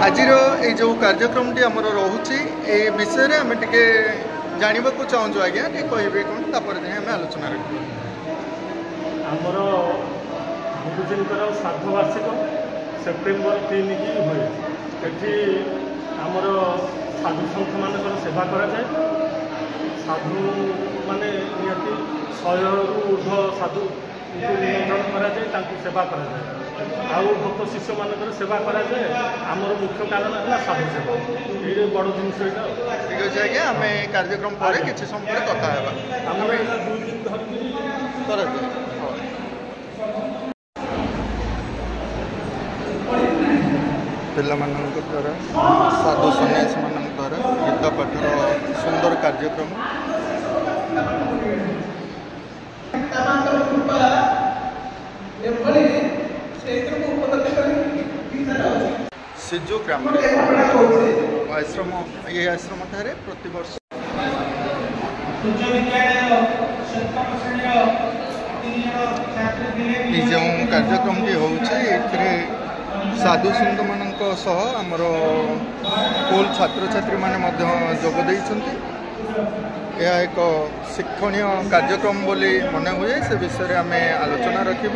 आज जो कार्यक्रम आमर रोचे ये विषय में आम टे जानवा चाहूँ आज्ञा कहे कौन तापर आम आलोचना आमर गुरुजी श्राद्धवार्षिक सेप्टेम्बर 3 की हुए ये आमर साधु सन्थ मान सेवा कराए साधु माने निहाती 100 ऊर्ध साधु निमंत्रण कराए सेवा कराए आउ भक्त शिष्य मान सेवा कराए आमर मुख्य कारण है साधु सेवा ये बड़ जिनस ठीक अच्छे आज्ञा आम कार्यक्रम पर किसी समय कथा आम 2 दिन धरिकी पिला द्वारा साधु सन्यासी मान द्वारा गीता पाठर सुंदर कार्यक्रम सिजु ग्राम आश्रम ये आश्रम ठारे प्रति वर्ष जो कार्यक्रम होते साधु सन्त मान आमर स्कूल छात्र छात्री माने जोगदे यह एक शिक्षणीय कार्यक्रम बोली मन हुए से विषय में आम आलोचना रखा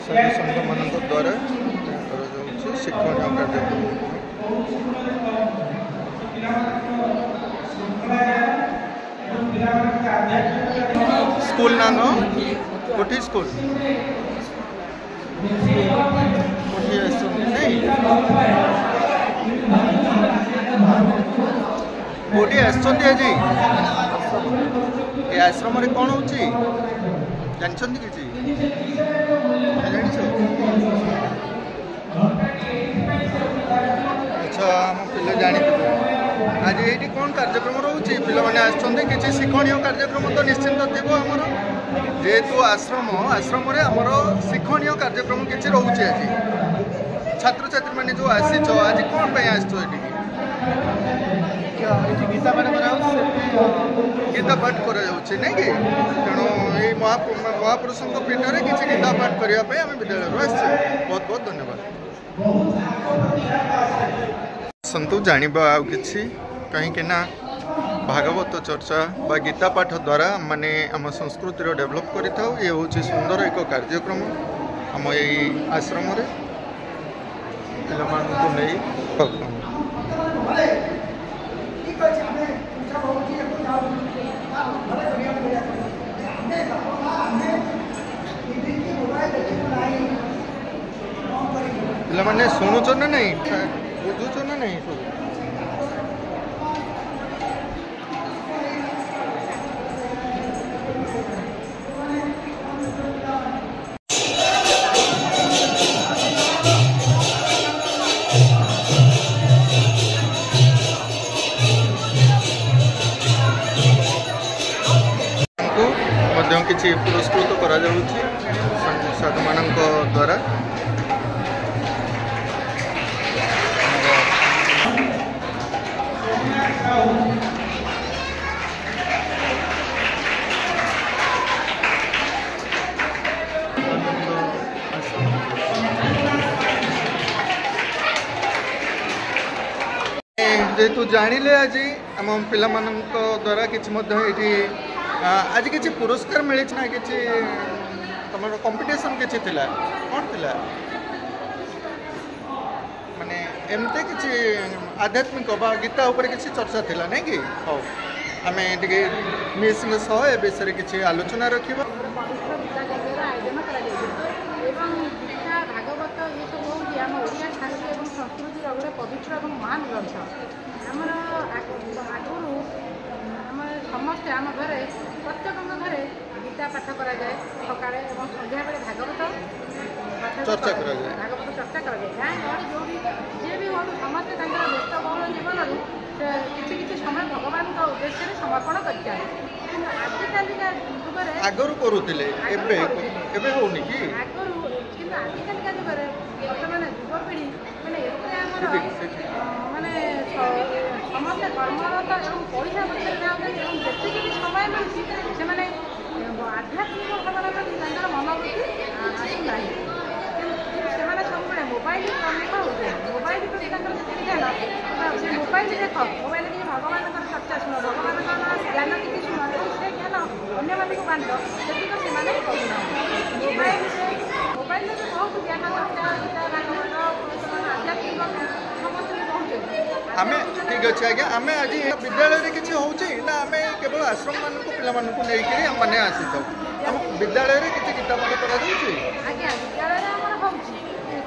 साधु सन्त मान द्वारा शिक्षणीय कार्यक्रम स्कूल नाम कोठी स्कूल कोठी नहीं कोठी आज ये आश्रम कौन हो जानते कि अच्छा आम पे जानी आज ये कौन कार्यक्रम रोचे पे किसी शिक्षणीय कार्यक्रम तो निश्चिंत थी आमर जेहेतु आश्रम आश्रम आमर शिक्षणीय कार्यक्रम किसी रोचे आज छात्र छात्री मैंने जो आसी आज कौन पे आस गीता गीता पाठ कर नहीं कि तेणु ये महापुरुषों पीठ में किसी गीता पाठ करने आम विद्यालय आसचे बहुत बहुत धन्यवाद सन्तु जानिबा आउ किछि कहीं ना भागवत चर्चा बा गीता पाठ द्वारा माने आम संस्कृति डेभलप करिथाउ ये हूँ सुंदर एक कार्यक्रम आम यही आश्रम पिलामानंकु नहीं पिलामाने शुणुच ना नहीं बुझुच ना नहीं सब किसी पुरस्कृत करा जाउछि साधु मानक द्वारा जेहेतु जानिले आज आम पिला द्वारा किसी आज किसी पुरस्कार मिली ना कि तुम कंपटीशन किसी थिला कौन थिला माने एमते किसी आध्यात्मिक बा गीता ऊपर किसी चर्चा थिला नहीं कि हाँ आम टे मिस सह ए विषय किसी आलोचना रखा भागवत ये सब हूँ आम ओडिया साहित्य और संस्कृति गोटे पवित्र और महान ग्रंथ आमर आगुरी समस्ते आम घरे प्रत्येक घरे गीता पाठ कराए सका सन्ध्या बेले भागवत चर्चा भागवत चर्चा कराए गाँ गहली जो भी जी भी हूँ समस्ते व्यस्त बहुल जीवन किसी किसी समय भगवान उद्देश्य समर्पण करते आजिका जुगे आगु करुले होनी कि आगु कि आजिका जुगे बर्तमान युवपीढ़ी मैंने माने समस्ते कर्मरत और पैसा पक्षे जाते जितकी भी समय मिलूँ से आध्यात्मिक भावना प्रति मनोवृत्ति आसुना ठीक अच्छे आज्ञा आम आज विद्यालय किसी होची ना आम केवल आश्रम मान पिला नहीं मैंने आसी आम विद्यालय किसी गीता पाठ करा आज्ञा विद्यालय आमर होउची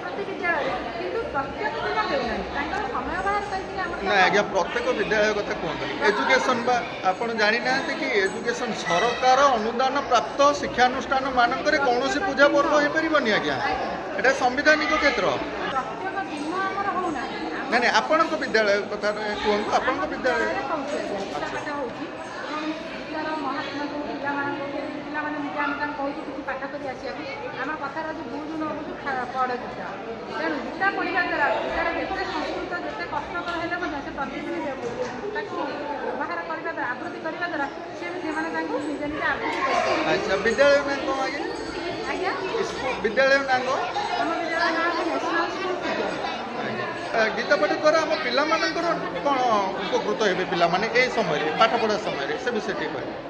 प्रति विद्यालय किंतु प्रत्येक दिन हेउनाई तांकर समय बाहर करके आमर ना आज्ञा प्रत्येक विद्यालय कथा कहते एजुकेशन बा आपण जानी ना कि एजुकेशन सरकार अनुदान प्राप्त शिक्षानुष्ठान मानक कौन पूजा पर्व हो पारबनी आज्ञा एटा संवैधानिक क्षेत्र प्रत्येक दिन आमर होउनाई ना ना आपण विद्यालय कथा कहतु आपण विद्यालय पाठ कर आम कथार आज बुझु न बुझु पढ़ गीता तेणु गीता पढ़ा द्वारा गीतार जिते संस्कृत जिते कष्टकर है से प्रतिदिन व्यवहार करने द्वारा आवृत्ति करने द्वारा सी निजे निजे आवृत्ति कर अच्छा विद्यालय में कौन आज्ञा विद्यालय नाम आम विद्यालय नाम नेशनल स्कूल गीता पाठ द्वारा आम पिलाମାନଙ୍କର कौन उपकृत हे पिलाମାନେ ए समय पाठ पढ़ा समय से विषय टी कह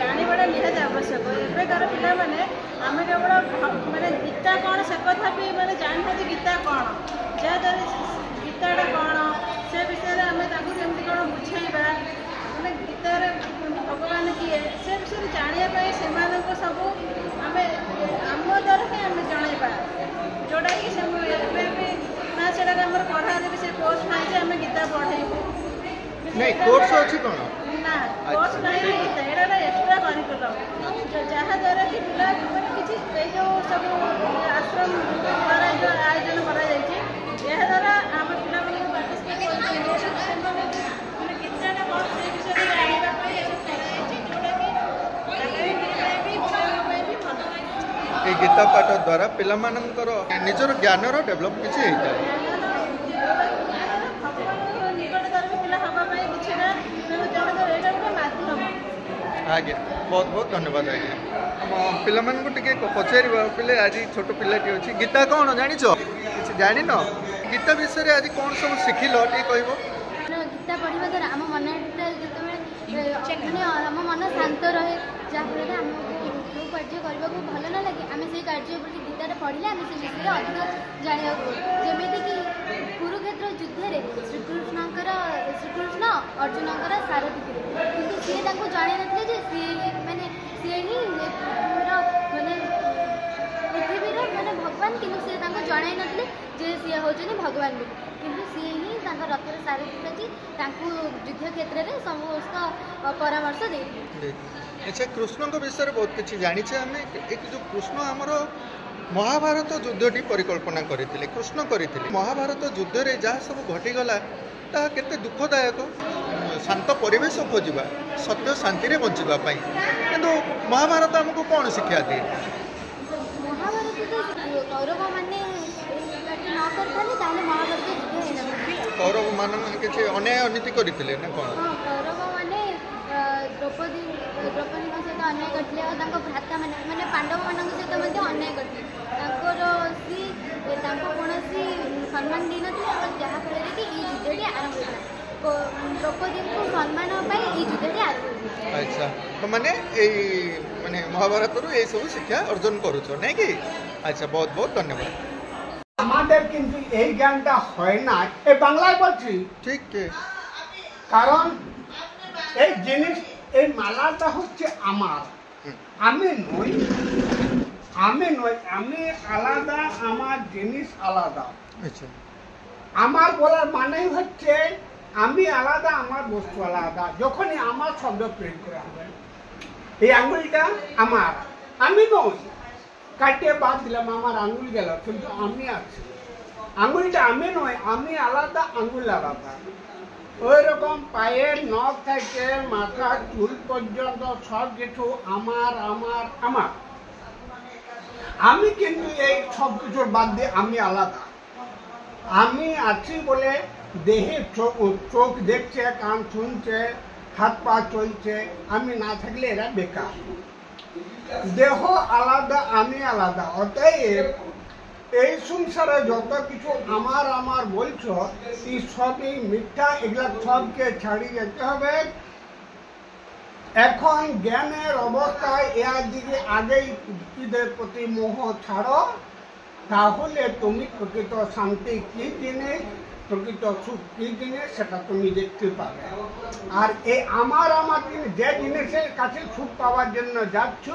ଜାଣିବାଟା ନିହାତି ଆବଶ୍ୟକ ଏବେକାର ପିଲାମାନେ ଆମେ କେବଳ ମାନେ ଗୀତା କ'ଣ ସେ କଥା ବି ମାନେ ଜାଣିଥାନ୍ତି ଗୀତା କ'ଣ ଯାହାଦ୍ୱାରା ଗୀତାଟା କ'ଣ ସେ ବିଷୟରେ ଆମେ ତାଙ୍କୁ କେମିତି କ'ଣ ବୁଝେଇବା ମାନେ ଗୀତାରେ ଭଗବାନ କିଏ ସେ ବିଷୟରେ ଜାଣିବା ପାଇଁ ସେମାନଙ୍କୁ ସବୁ ଆମେ ଆମ ଦ୍ୱାରା ହିଁ ଆମେ ଜଣାଇବା ଯେଉଁଟାକି ସେ ଏବେ ବି ନା ସେଇଟାକୁ ଆମର ପଢ଼ାରେ ବି ସେ କୋର୍ସ ନାହିଁ ଯେ ଆମେ ଗୀତା ପଢ଼େଇବୁ नहीं कोर्स अच्छी कौन ना कोर्स नहीं गीता एटा एक्स्ट्रा करिकुलम जहाँद्वारा कि पिला मैंने किसी जो सब आश्रम द्वारा जो आयोजन कराद्वारा आम पिला पार्टिसिपेट कर गीताटा कौन से विषय जानवाई ये गीता पाठ द्वारा पिलाମାନଙ୍କର ନିଜର ଜ୍ଞାନର ଡେଭଲପ କିଛି ହେଇଥାଏ आज्ञा बहुत बहुत धन्यवाद आज्ञा आम पिला पचार पे आज छोट पिलाटी अच्छी गीता कौन जान कि जान गीता विषय आज कौन सब शिखिल टे कह गीता पढ़ा द्वारा आम मन जो आम मन शांत रहे जहाँफल आमको जो कार्य करने को भल न लगे आम से कार्य गीता पढ़ले आम से विषय अधिक जाना जमीक कि कुरुक्षेत्र युद्ध श्रीकृष्ण अर्जुन सारथी थे कि सी जानी ना सी मैंने सी ही माने पृथ्वीर मैंने भगवान कि जन नी जे सी हूँ भगवान किंतु सी ही रथर सारथी रखी युद्ध क्षेत्र में समस्त परामर्श दे अच्छा कृष्ण विषय बहुत किसी जानी आम एक जो कृष्ण आमर महाभारत युद्धटी परिकल्पना करते कृष्ण करते महाभारत युद्ध में जहाँ सब घटीगला ता केते दुखदायक शांत परिवेश खोजा सत्य शांति बचापी किंतु महाभारत आमको कौन शिक्षा दिए कौरव मैंने कौरव मान किसी अन्याय अनीति करते ना कौन कौरव मैंने द्रौपदी सहित अन्याय करते और भ्राता मैंने पांडव मान सहित अन्याय करते सी कौन सम्मान दी ना जहाँफल कि युद्धटी आरंभ होता द्रौपदी को सम्मान युद्धटी आरंभ अच्छा तो माने माने महाभारत ये सब शिक्षा अर्जन करुच नहीं कि अच्छा बहुत बहुत धन्यवाद আমাদের কিন্তু এই জ্ঞানটা হয় না এই বাংলায় বলছি ठीक কারণ এই জিনিস এই মালাটা হচ্ছে আমার আমি নই আমি আলাদা আমার জিনিস আলাদা अच्छा আমার বলার মানেই হচ্ছে আমি আলাদা আমার বস্তু আলাদা যখনই আমার শব্দ প্রয়োগ করা হবে এই আঙুলটা আমার আমি নই কাটিয়ে বাদ দিলাম আমার আঙুল গেল কিন্তু আমি আছি আঙুলটা আমি নয় আমি আলাদা আঙুল আলাদা ওই রকম পায়ের নখ থেকে মাথার চুল পর্যন্ত সব কিছু আমার আমার আমার আমি কিন্তু এই সব কিছুর বাদ দিয়ে আমি আলাদা আমি আছি বলে দেহে চোখ দেখছে কান শুনছে হাত পা চলছে আমি না থাকলে এরা বেকার দেহ আলাদা আমি আলাদা অতএব এই সংসারে যত কিছু আমার আমার বলছো এই সবই মিথ্যা এগুলা সবকে ছাড়িয়ে যেতে হবে এখন জ্ঞানের অবস্থায় এর দিকে আগেই প্রতি মোহ ছাড়ো তাহলে তুমি প্রকৃত শান্তি কী জিনিস, প্রকৃত সুখ কী জিনিস সেটা তুমি দেখতে পাবে। আর এই আমার জিনিস, যে জিনিসের কাছে সুখ পাওয়ার জন্য যাচ্ছ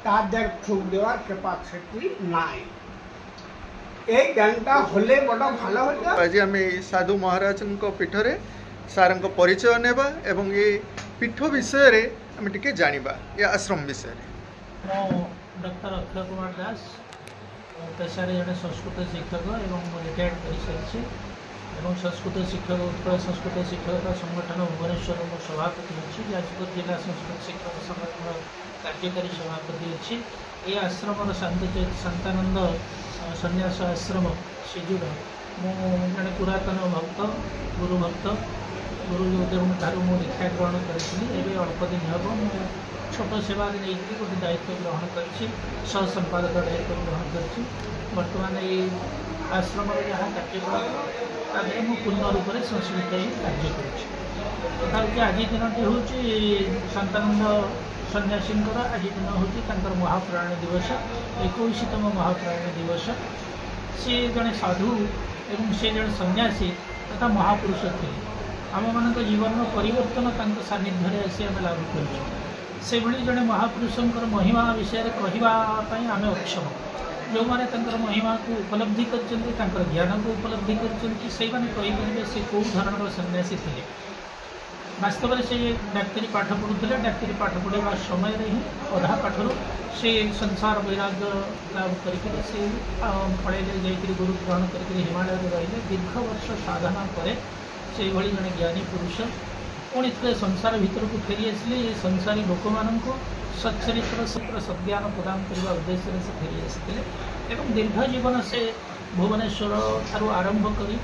তাদের সুখ দেওয়ার ক্যাপাসিটি নাই। এই জ্ঞানটা হলে বড় ভালো হতো। আজ আমি সাধু মহারাজଙ୍କ পীঠরে ସାରଙ୍କ ପରିଚୟ ନେବା ଏବଂ ଏ ପୀଠ ବିଷୟରେ ଆମେ ଟିକେ ଜାଣିବା, ଏ ଆଶ୍ରମ ବିଷୟରେ। ମୁଁ ଡକ୍ଟର ଅକ୍ଷୟ କୁମାର ଦାସ, ପେଶାରେ ଜଣେ ସଂସ୍କୃତ ଶିକ୍ଷକ ଏବଂ ମୁଁ ରିଟାୟାର୍ଡ କରିସାରିଛି ଏବଂ ସଂସ୍କୃତ ଶିକ୍ଷକ ଉତ୍କଳ ସଂସ୍କୃତ ଶିକ୍ଷକ ସଂଗଠନ ଭୁବନେଶ୍ୱର ମୁଁ ସଭାପତି ଅଛି। ଯାଜପୁର ଜିଲ୍ଲା ସଂସ୍କୃତ ଶିକ୍ଷକ ସଂଗଠନର କାର୍ଯ୍ୟକାରୀ ସଭାପତି ଅଛି। ଏ ଆଶ୍ରମର ଶାନ୍ତାନନ୍ଦ ସନ୍ନ୍ୟାସ ଆଶ୍ରମ ଶିଜୁର ମୁଁ ଜଣେ ପୁରାତନ ଭକ୍ତ, ଗୁରୁ ଭକ୍ତ। ଗୁରୁଦେବଙ୍କ ଠାରୁ ମୁଁ ଦୀକ୍ଷା ଗ୍ରହଣ କରିଥିଲି। ଏବେ ଅଳ୍ପ ଦିନ ହେବ ମୁଁ ଛୋଟ ସେବାରେ ନେଇକରି ଗୋଟେ ଦାୟିତ୍ୱ ଗ୍ରହଣ କରିଛି, ସହ ସମ୍ପାଦକ ଦାୟିତ୍ୱ ଗ୍ରହଣ କରିଛି। ବର୍ତ୍ତମାନ ଏଇ ଆଶ୍ରମର ଯାହା କାର୍ଯ୍ୟକଳାପ ତା ଦେହରେ ମୁଁ ପୂର୍ଣ୍ଣ ରୂପରେ ସଂଶ୍ଳିଷ୍ଟ ହୋଇ କାର୍ଯ୍ୟ କରୁଛି। କଥା ହେଉଛି ଆଜି ଦିନଟି ହେଉଛି ଶାନ୍ତାନନ୍ଦ ସନ୍ନ୍ୟାସୀଙ୍କର, ଆଜି ଦିନ ହେଉଛି ତାଙ୍କର ମହାପ୍ରାଣ ଦିବସ, 21ତମ ମହାପ୍ରାଣ ଦିବସ। ସେ ଜଣେ ସାଧୁ ଏବଂ ସେ ଜଣେ ସନ୍ନ୍ୟାସୀ ତଥା ମହାପୁରୁଷ ଥିଲେ। ଆମମାନଙ୍କ ଜୀବନର ପରିବର୍ତ୍ତନ ତାଙ୍କ ସାନ୍ନିଧ୍ୟରେ ଆସି ଆମେ ଲାଭ କରିଛୁ। ସେଭଳି ଜଣେ ମହାପୁରୁଷଙ୍କର ମହିମା ବିଷୟରେ କହିବା ପାଇଁ ଆମେ ଅକ୍ଷମ। ଯେଉଁମାନେ ତାଙ୍କର ମହିମାକୁ ଉପଲବ୍ଧି କରିଛନ୍ତି, ତାଙ୍କର ଜ୍ଞାନକୁ ଉପଲବ୍ଧି କରିଛନ୍ତି, ସେଇମାନେ କହିପାରିବେ ସେ କେଉଁ ଧରଣର ସନ୍ନ୍ୟାସୀ ଥିଲେ। ବାସ୍ତବରେ ସେ ଡାକ୍ତରୀ ପାଠ ପଢ଼ୁଥିଲେ। ଡାକ୍ତରୀ ପାଠ ପଢ଼ିବା ସମୟରେ ହିଁ ଅଧା ପାଠରୁ ସେ ସଂସାର ବୈରାଗ୍ୟ ଲାଭ କରିକି ସେ ପଳେଇଲେ, ଯାଇକରି ଗୁରୁ ଗ୍ରହଣ କରିକି ହିମାଳୟରେ ରହିଲେ। ଦୀର୍ଘ ବର୍ଷ ସାଧନା ପରେ ସେଇଭଳି ଜଣେ ଜ୍ଞାନୀ ପୁରୁଷ ପୁଣି ଥରେ ସଂସାର ଭିତରକୁ ଫେରି ଆସିଲେ। ଏ ସଂସାରୀ ଲୋକମାନଙ୍କୁ ସଚ୍ଚରିତ୍ର ସଦ୍ଜ୍ଞାନ ପ୍ରଦାନ କରିବା ଉଦ୍ଦେଶ୍ୟରେ ସେ ଫେରି ଆସିଥିଲେ ଏବଂ ଦୀର୍ଘ ଜୀବନ ସେ ଭୁବନେଶ୍ୱର ଠାରୁ ଆରମ୍ଭ କରି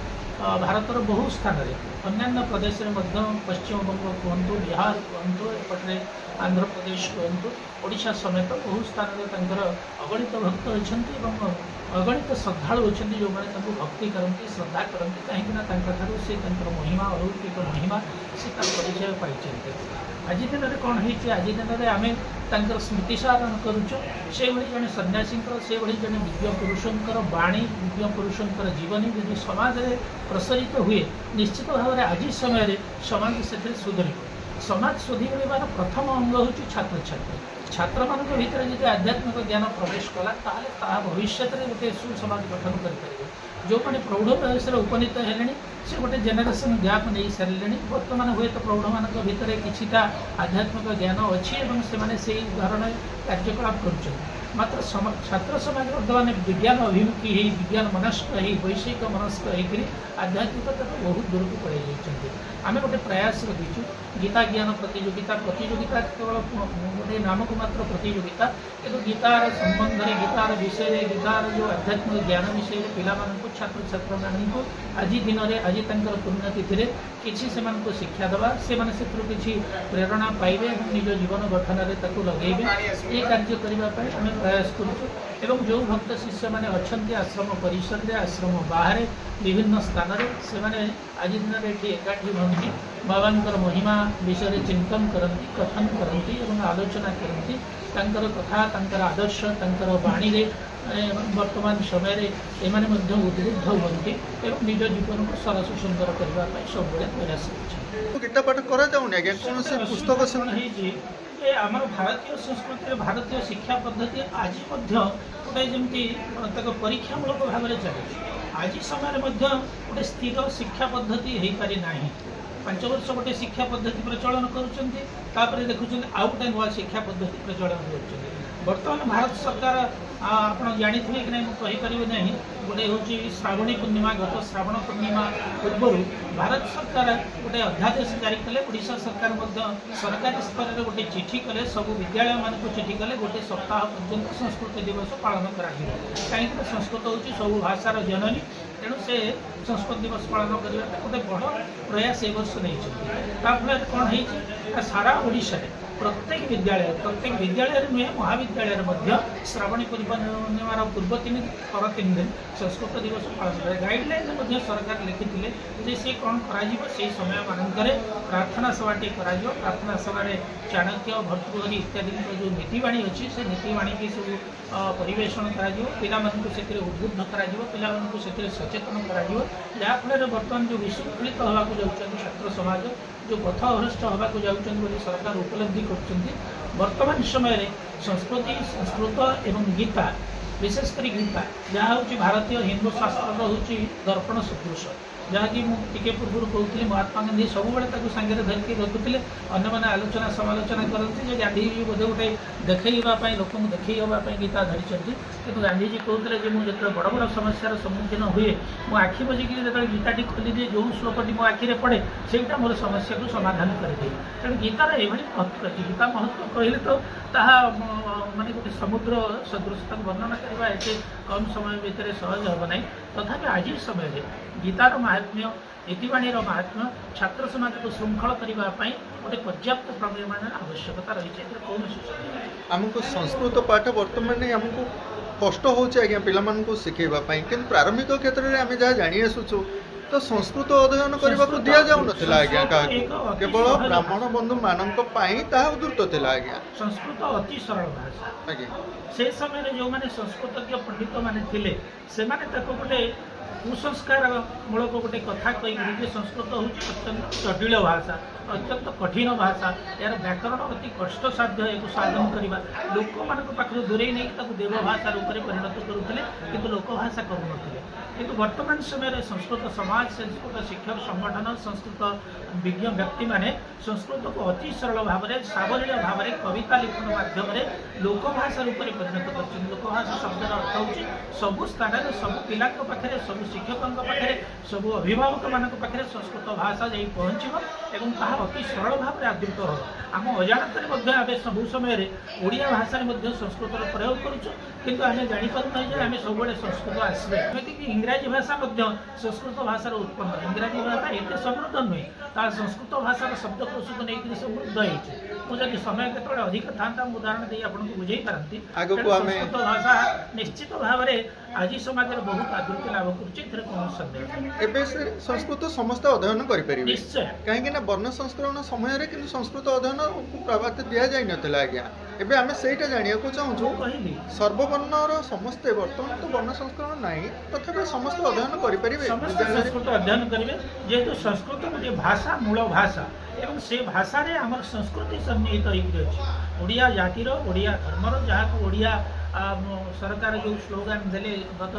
ଭାରତର ବହୁ ସ୍ଥାନରେ, ଅନ୍ୟାନ୍ୟ ପ୍ରଦେଶରେ ମଧ୍ୟ, ପଶ୍ଚିମବଙ୍ଗ କୁହନ୍ତୁ, ବିହାର କୁହନ୍ତୁ, ଏପଟରେ ଆନ୍ଧ୍ରପ୍ରଦେଶ କୁହନ୍ତୁ, ଓଡ଼ିଶା ସମେତ ବହୁ ସ୍ଥାନରେ ତାଙ୍କର ଅଗଣିତ ଭକ୍ତ ଅଛନ୍ତି ଏବଂ ଅଗଣିତ ଶ୍ରଦ୍ଧାଳୁ ଅଛନ୍ତି ଯେଉଁମାନେ ତାଙ୍କୁ ଭକ୍ତି କରନ୍ତି, ଶ୍ରଦ୍ଧା କରନ୍ତି। କାହିଁକିନା ତାଙ୍କଠାରୁ ସେ ତାଙ୍କର ମହିମା, ଅଲୌକିକ ମହିମା ସେ ତାର ପରିଚୟ ପାଇଛନ୍ତି। ଆଜି ଦିନରେ କ'ଣ ହେଇଛି, ଆଜି ଦିନରେ ଆମେ ତାଙ୍କର ସ୍ମୃତିସାରଣ କରୁଛୁ। ସେଭଳି ଜଣେ ସନ୍ନ୍ୟାସୀଙ୍କର, ସେଭଳି ଜଣେ ଦିବ୍ୟ ପୁରୁଷଙ୍କର ବାଣୀ, ଦିବ୍ୟ ପୁରୁଷଙ୍କର ଜୀବନୀ ଯଦି ସମାଜରେ ପ୍ରସାରିତ ହୁଏ, ନିଶ୍ଚିତ ଭାବରେ ଆଜି ସମୟରେ ସମାଜ ସେଥିରେ ସୁଧରିବ। ସମାଜ ସୁଧରିବାର ପ୍ରଥମ ଅଙ୍ଗ ହେଉଛି ଛାତ୍ରଛାତ୍ରୀ। ଛାତ୍ରମାନଙ୍କ ଭିତରେ ଯଦି ଆଧ୍ୟାତ୍ମିକ ଜ୍ଞାନ ପ୍ରବେଶ କଲା ତାହେଲେ ତାହା ଭବିଷ୍ୟତରେ ଗୋଟିଏ ସୁସମାଜ ଗଠନ କରିପାରିବ। ଯେଉଁମାନେ ପ୍ରୌଢ଼ ବୟସରେ ଉପନୀତ ହେଲେଣି ସେ ଗୋଟେ ଜେନେରେସନ୍ ଗ୍ୟାପ୍ ନେଇସାରିଲେଣି। ବର୍ତ୍ତମାନ ହୁଏତ ପ୍ରୌଢ଼ମାନଙ୍କ ଭିତରେ କିଛିଟା ଆଧ୍ୟାତ୍ମିକ ଜ୍ଞାନ ଅଛି ଏବଂ ସେମାନେ ସେଇ ଧରଣର କାର୍ଯ୍ୟକଳାପ କରୁଛନ୍ତି। ମାତ୍ର ଛାତ୍ର ସମାଜ ବର୍ତ୍ତମାନ ବିଜ୍ଞାନ ଅଭିମୁଖୀ ହେଇ, ବିଜ୍ଞାନ ମନସ୍କ ହେଇ, ବୈଷୟିକ ମନସ୍କ ହେଇକରି ଆଧ୍ୟାତ୍ମିକତାକୁ ବହୁତ ଦୂରକୁ ପଳାଇ ଯାଇଛନ୍ତି। ଆମେ ଗୋଟେ ପ୍ରୟାସ ରଖିଛୁ, ଗୀତା ଜ୍ଞାନ ପ୍ରତିଯୋଗିତା। ପ୍ରତିଯୋଗିତା କେବଳ ଗୋଟେ ନାମକୁ ମାତ୍ର ପ୍ରତିଯୋଗିତା, କିନ୍ତୁ ଗୀତାର ସମ୍ବନ୍ଧରେ, ଗୀତାର ବିଷୟରେ, ଗୀତାର ଯେଉଁ ଆଧ୍ୟାତ୍ମିକ ଜ୍ଞାନ ବିଷୟରେ ପିଲାମାନଙ୍କୁ, ଛାତ୍ରଛାତ୍ରୀମାନଙ୍କୁ ଆଜି ଦିନରେ, ଆଜି ତାଙ୍କର ପୁଣ୍ୟତିଥିରେ କିଛି ସେମାନଙ୍କୁ ଶିକ୍ଷା ଦେବା, ସେମାନେ ସେଥିରୁ କିଛି ପ୍ରେରଣା ପାଇବେ ଏବଂ ନିଜ ଜୀବନ ଗଠନରେ ତାକୁ ଲଗେଇବେ। ଏ କାର୍ଯ୍ୟ କରିବା ପାଇଁ ଆମେ ପ୍ରୟାସ କରୁଛୁ ଏବଂ ଯେଉଁ ଭକ୍ତ ଶିଷ୍ୟମାନେ ଅଛନ୍ତି ଆଶ୍ରମ ପରିସରରେ, ଆଶ୍ରମ ବାହାରେ, ବିଭିନ୍ନ ସ୍ଥାନରେ, ସେମାନେ ଆଜି ଦିନରେ ଏଠି ଏକାଠି ହୁଅନ୍ତି, ବାବାଙ୍କର ମହିମା ବିଷୟରେ ଚିନ୍ତନ କରନ୍ତି, କଥନ କରନ୍ତି ଏବଂ ଆଲୋଚନା କରନ୍ତି। ତାଙ୍କର କଥା, ତାଙ୍କର ଆଦର୍ଶ, ତାଙ୍କର ବାଣୀରେ ବର୍ତ୍ତମାନ ସମୟରେ ଏମାନେ ମଧ୍ୟ ଉଦ୍ବୁଦ୍ଧ ହୁଅନ୍ତି ଏବଂ ନିଜ ଜୀବନକୁ ସରସ ସୁନ୍ଦର କରିବା ପାଇଁ ସବୁବେଳେ ପ୍ରୟାସ କରୁଛନ୍ତି। ଗୀତା ପାଠ କରାଯାଉନି ଆଜ୍ଞା, କୌଣସି ପୁସ୍ତକ ସେମାନେ ହେଇଛି ଯେ ଆମର ଭାରତୀୟ ସଂସ୍କୃତିରେ, ଭାରତୀୟ ଶିକ୍ଷା ପଦ୍ଧତି ଆଜି ମଧ୍ୟ ଗୋଟେ ଯେମିତି ତାକୁ ପରୀକ୍ଷାମୂଳକ ଭାବରେ ଚାଲିଛି। ଆଜି ସମୟରେ ମଧ୍ୟ ଗୋଟେ ସ୍ଥିର ଶିକ୍ଷା ପଦ୍ଧତି ହେଇପାରି ନାହିଁ। 5 ବର୍ଷ ଗୋଟେ ଶିକ୍ଷା ପଦ୍ଧତି ପ୍ରଚଳନ କରୁଛନ୍ତି, ତାପରେ ଦେଖୁଛନ୍ତି ଆଉ ଗୋଟେ ନୂଆ ଶିକ୍ଷା ପଦ୍ଧତି ପ୍ରଚଳନ କରୁଛନ୍ତି। ବର୍ତ୍ତମାନ ଭାରତ ସରକାର, ଆପଣ ଜାଣିଥିବେ କି ନାହିଁ ମୁଁ କହିପାରିବି ନାହିଁ, ଗୋଟେ ହେଉଛି ଶ୍ରାବଣୀ ପୂର୍ଣ୍ଣିମା, ଗତ ଶ୍ରାବଣ ପୂର୍ଣ୍ଣିମା ପୂର୍ବରୁ ଭାରତ ସରକାର ଗୋଟେ ଅଧ୍ୟାଦେଶ ଜାରି କଲେ। ଓଡ଼ିଶା ସରକାର ମଧ୍ୟ ସରକାରୀ ସ୍ତରରେ ଗୋଟେ ଚିଠି କଲେ, ସବୁ ବିଦ୍ୟାଳୟମାନଙ୍କୁ ଚିଠି କଲେ, ଗୋଟେ ସପ୍ତାହ ପର୍ଯ୍ୟନ୍ତ ସଂସ୍କୃତ ଦିବସ ପାଳନ କରାଯିବ। କାହିଁକିନା ସଂସ୍କୃତ ହେଉଛି ସବୁ ଭାଷାର ଜନନୀ, ତେଣୁ ସେ ସଂସ୍କୃତ ଦିବସ ପାଳନ କରିବା ପାଇଁ ଗୋଟେ ବଡ଼ ପ୍ରୟାସ ଏ ବର୍ଷ ନେଇଛନ୍ତି। ତା ଫଳରେ କ'ଣ ହେଇଛି, ସାରା ଓଡ଼ିଶାରେ प्रत्येक विद्यालय नुहे महाविद्यालय श्रावणी पूर्णिमार पूर्व 3 पर 3 दिन संस्कृत दिवस पालन करे। गाइडलाइन सरकार लिखी सी कौन कर समय मानक प्रार्थना सभाटी प्रार्थना सभा चाणक्य भर्तृहरि इत्यादि जो नीतिवाणी अच्छी से नीतिवाणी की सब परिवेषण कर उद्बुद्ध कर सचेतन कर बर्तमान जो विशृंखलित होगा जाऊँ छात्र समाज जो पथभ्रष्ट होगा जाऊँ सरकार उपलब्धि कर समय संस्कृत एवं गीता विशेषकर गीता जहाँ हूँ भारतीय हिंदू शास्त्र हूँ दर्पण सदृश जहाँकि मुझे पूर्व कहूली महात्मा गांधी सब सागे धरिकी रखुले अन्य आलोचना समालोचना करते गांधी जी बोधे गोटे देखा लोक देखा गीता धरी कि गांधीजी कहते मुझे बड़ बड़ समस्यार सम्मुखीन हुए मो आखि बजिकी जो गीताटी खोली दिए जो श्लोकटी मो आखिरे पड़े सेटा मोर समस्या को समाधान करदिए। तेणु गीतार एभली महत्व अच्छी गीता महत्व कहले तो ताहा माने गोटे समुद्र सदृशता वर्णना करवा एते कम समय भितर सहज हम ना। तथापि आज समय गीतार महात्म्य नीतिवाणी महात्म्य छात्र समाज को श्रृंखल करने गोटे पर्याप्त परिमाण आवश्यकता रही कौन आमको संस्कृत पाठ बर्तमान आमको कष्ट होचे आज्ञा पिला शिखेवाई कि प्रारंभिक क्षेत्र में आम जहाँ जानी आसुचु तो संस्कृत अध्ययन करने को दि जाऊन आज्ञा केवल ब्राह्मण बंधु मानक उद्धृत थिला आज्ञा। संस्कृत अति सरल भाषा से समय जो मैंने संस्कृतज्ञ पंडित माने थिले से गोटे कुसंस्कार मूलक गोटे कथा कही संस्कृत हूँ अत्यंत जटिल भाषा अत्यंत कठिन भाषा यार व्याकरण अति कष्टसाध्य एक साधन करवा लोक मान पाखु दूरे नहीं देवभाषा रूप में परिणत करुले कि लोकभाषा करूनते किंतु वर्तमान समय संस्कृत समाज संस्कृत शिक्षक संगठन संस्कृत विज्ञ व्यक्ति माने संस्कृत को अति सरल भाव में सावलील भाव में कविता लिखन माध्यम लोकभाषा रूप में परिणत कर लोकभाषा शब्द अर्थ हूँ सबु स्थान सब पिला पाखे सब शिक्षकों पाखे सब अभिभावक मान पाखे संस्कृत भाषा जा पहुँचो अति सरल भाव में आदृत हो आम अजाणत सब समय ओडिया भाषा संस्कृत प्रयोग करूँ आम जापार आम सब संस्कृत आसवे इंग्राजी भाषा संस्कृत भाषार उत्पन्न इंग्राजी भाषा एत समृद्ध नुहे ता संस्कृत भाषार शब्दकोश को लेकर समृद्ध होती समय केतने अधिक था उदाहरण दे आपको बुझे पारती संस्कृत भाषा निश्चित भाव में आज समाज में बहुत आदृति लाभ कर संस्कृत समस्त अध्ययन करें निश्चय कहीं वर्ण संस्करण समय कि संस्कृत अध्ययन को प्राधान्य दि जाई नथिला आज्ञा एबे आमे सेटा जानिया को चाहूँ सर्ववर्णर समस्ते बर्तमान तो वर्ण संस्करण नहीं तथापि समस्त अध्ययन करें संस्कृत अध्ययन करेंगे जेहेतु संस्कृत गोटे भाषा मूल भाषा एवं से भाषा रे आम संस्कृति सन्निहित होकर ओडिया जातिर ओडिया धर्मर जहाँ ओडिया सरकार जो स्लोगान देले गत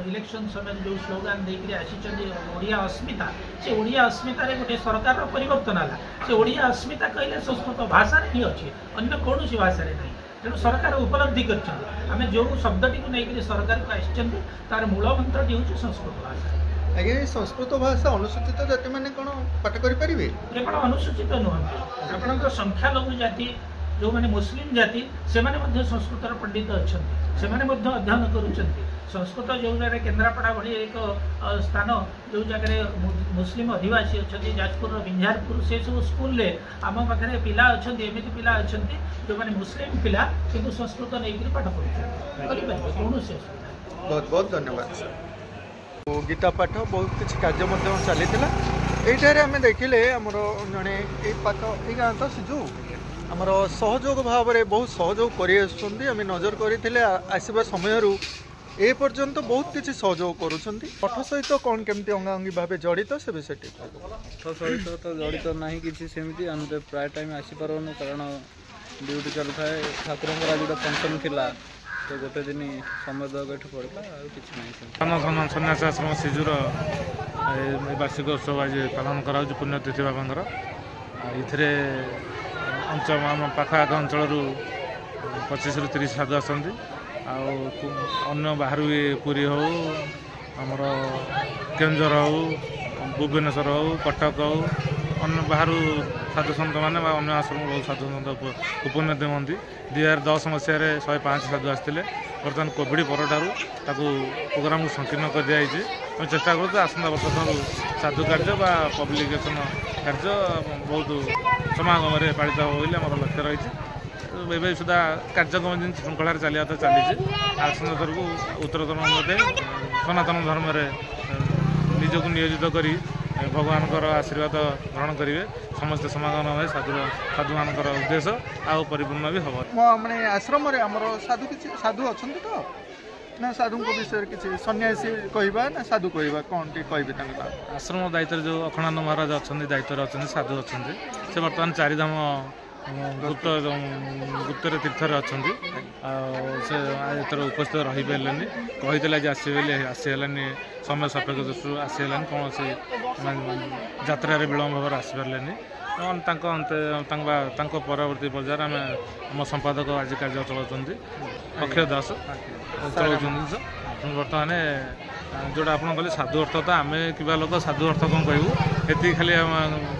इलेक्शन समय जो स्लोगान देकर आसी ओडिया अस्मिता से ओडिया अस्मिता गोटे सरकार परिवर्तन है से ओडिया अस्मिता कहले संस्कृत भाषा ही अच्छी अन्य कौन सी भाषा नहीं तेणु सरकार उपलब्धि कर जो शब्दटी को लेकर सरकार को आसर तार मूल मंत्रटी हूँ संस्कृत भाषा। आज्ञा संस्कृत भाषा अनुसूचित जाति मैंने कौन पाठ करेंगे केवल अनुसूचित नुहति आप संख्यालघु जाति जो मैंने मुस्लिम जाति से संस्कृत पंडित अच्छा से अध्ययन कर संस्कृत जो जगह केन्द्रापड़ा भली एक स्थान जो जगह मुस्लिम अधिवासी अच्छा जाजपुर विंझारपुर से सब स्कूल आम पाखे पिला अच्छा एमती पिला अच्छा जो मैंने मुस्लिम पिला किंतु संस्कृत नहीं पाठ पढ़े कौन सी असुविधा। बहुत बहुत धन्यवाद। गीता पाठ बहुत किसी कार्य चली आम देखिले आमर जड़े पाख ये गाँ तो सिजु आमर सहयोग भाव में बहुत सहयोग कर नजर करते आसवा समय ए पर्यंत बहुत किसी सहयोग करुँच पाठ सहित कौन केमती अंगाअंगी भाव जड़ित से विषय पाठ सहित तो जड़ित ना कि सेमती आम तो प्राय टाइम आसपारूँ कारण ड्यूटी चलू था ठाकुर जो फंक्शन थिला तो गोटे दिन समय देवाक पड़ा कि सन्यासी आश्रम सिजुर वार्षिक उत्सव आज पालन करा पुण्यतिथि बाबांर ये अंचल आम पाखाआख अंचल 25 ରୁ 30 साधु आसती अन्य बाहर भी पुरी हो आमर केन्दुझर हो भुवनेश्वर हो कटक हो अन्य बाहर साधु सन्त मैंने अन्य आश्रम बहुत साधु सन्त उपन्नति हुई 2010 मसीह 105 साधु आसते बर्तमान कोविड पर प्रोग्राम को संकीर्ण कर दिखाई चेष्टा करूँ आसंता वर्ष साधु कार्य पब्लिकेशन କାର୍ଯ୍ୟ ବହୁତ ସମାଗମରେ ପାଳିତ ହେବ ବୋଲି ଆମର ଲକ୍ଷ୍ୟ ରହିଛି। ଏବେ ସୁଦ୍ଧା କାର୍ଯ୍ୟକ୍ରମ ଯେମିତି ଶୃଙ୍ଖଳାରେ ଚାଲିବା ତ ଚାଲିଛି। ଆସନ୍ତା ଥରକୁ ଉତ୍ତରୋତ୍ତର ଉନ୍ନତି ସନାତନ ଧର୍ମରେ ନିଜକୁ ନିୟୋଜିତ କରି ଭଗବାନଙ୍କର ଆଶୀର୍ବାଦ ଗ୍ରହଣ କରିବେ। ସମସ୍ତେ ସମାଗମ ହୁଏ ସାଧୁମାନଙ୍କର ଉଦ୍ଦେଶ୍ୟ ଆଉ ପରିପୂର୍ଣ୍ଣ ବି ହେବ। ମାନେ ଆଶ୍ରମରେ ଆମର ସାଧୁ ଅଛନ୍ତି ତ ନା ସାଧୁଙ୍କ ବିଷୟରେ କିଛି ସନ୍ନ୍ୟାସୀ କହିବା ନା ସାଧୁ କହିବା କ'ଣ ଟିକେ କହିବେ ତାଙ୍କ ଆଶ୍ରମ ଦାୟିତ୍ୱରେ ଯେଉଁ ଅଖଣ୍ଡାନନ୍ଦ ମହାରାଜ ଅଛନ୍ତି ଦାୟିତ୍ୱରେ ଅଛନ୍ତି ସାଧୁ ଅଛନ୍ତି। ସେ ବର୍ତ୍ତମାନ ଚାରିଧାମ ଗୁପ୍ତରେ ତୀର୍ଥରେ ଅଛନ୍ତି। ଆଉ ସେ ଏଥର ଉପସ୍ଥିତ ରହିପାରିଲେନି, କହିଥିଲେ ଆଜି ଆସିବେ ବୋଲି ଆସିହେଲାନି, ସମୟ ସାପେକ୍ଷ ଦୃଷ୍ଟିରୁ ଆସିହେଲାନି, କୌଣସି ଯାତ୍ରାରେ ବିଳମ୍ବ ଭାବରେ ଆସିପାରିଲେନି। ତାଙ୍କ ପରବର୍ତ୍ତୀ ପର୍ଯ୍ୟାୟରେ ଆମେ ଆମ ସମ୍ପାଦକ ଆଜି କାର୍ଯ୍ୟ ଚଳାଉଛନ୍ତି ଅକ୍ଷୟ ଦାସ ଚଳାଉଛନ୍ତି। ବର୍ତ୍ତମାନ ଯେଉଁଟା ଆପଣ କହିଲେ ସାଧୁ ଅର୍ଥ ତ ଆମେ କିବା ଲୋକ ସାଧୁ ଅର୍ଥ କ'ଣ କହିବୁ, ଏତିକି ଖାଲି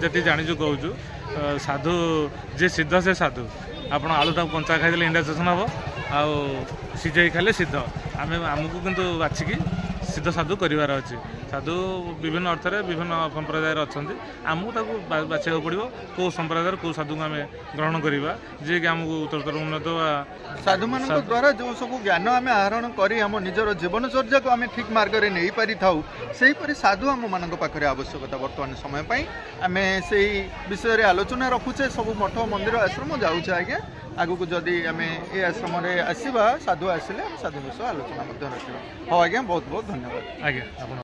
ଯେତିକି ଜାଣିଛୁ କହୁଛୁ। ସାଧୁ ଯିଏ ସିଦ୍ଧ ସେ ସାଧୁ। ଆପଣ ଆଳୁଟାକୁ କଞ୍ଚା ଖାଇଦେଲେ ଇଣ୍ଡାଇଜେସନ୍ ହେବ, ଆଉ ସିଝେଇ ଖାଇଲେ ସିଦ୍ଧ। ଆମକୁ କିନ୍ତୁ ବାଛିକି ସିଦ୍ଧ ସାଧୁ କରିବାର ଅଛି। ସାଧୁ ବିଭିନ୍ନ ଅର୍ଥରେ ବିଭିନ୍ନ ସମ୍ପ୍ରଦାୟରେ ଅଛନ୍ତି। ଆମକୁ ତାକୁ ବାଛିବାକୁ ପଡ଼ିବ କେଉଁ ସମ୍ପ୍ରଦାୟର କେଉଁ ସାଧୁକୁ ଆମେ ଗ୍ରହଣ କରିବା, ଯିଏକି ଆମକୁ ଉତ୍ତରୋତ୍ତର ଉନ୍ନତ ବା ସାଧୁମାନଙ୍କ ଦ୍ୱାରା ଯେଉଁ ସବୁ ଜ୍ଞାନ ଆମେ ଆହରଣ କରି ଆମ ନିଜର ଜୀବନଚର୍ଯ୍ୟାକୁ ଆମେ ଠିକ୍ ମାର୍ଗରେ ନେଇପାରିଥାଉ, ସେହିପରି ସାଧୁ ଆମମାନଙ୍କ ପାଖରେ ଆବଶ୍ୟକତା ବର୍ତ୍ତମାନ ସମୟ ପାଇଁ। ଆମେ ସେଇ ବିଷୟରେ ଆଲୋଚନା ରଖୁଛେ। ସବୁ ମଠ ମନ୍ଦିର ଆଶ୍ରମ ଯାଉଛେ ଆଜ୍ଞା। ଆଗକୁ ଯଦି ଆମେ ଏ ଆଶ୍ରମରେ ଆସିବା, ସାଧୁ ଆସିଲେ ଆମେ ସାଧୁଙ୍କ ସହ ଆଲୋଚନା ମଧ୍ୟ ରଖିବା। ହଉ ଆଜ୍ଞା, ବହୁତ ବହୁତ ଧନ୍ୟବାଦ। ଆଜ୍ଞା ଆପଣ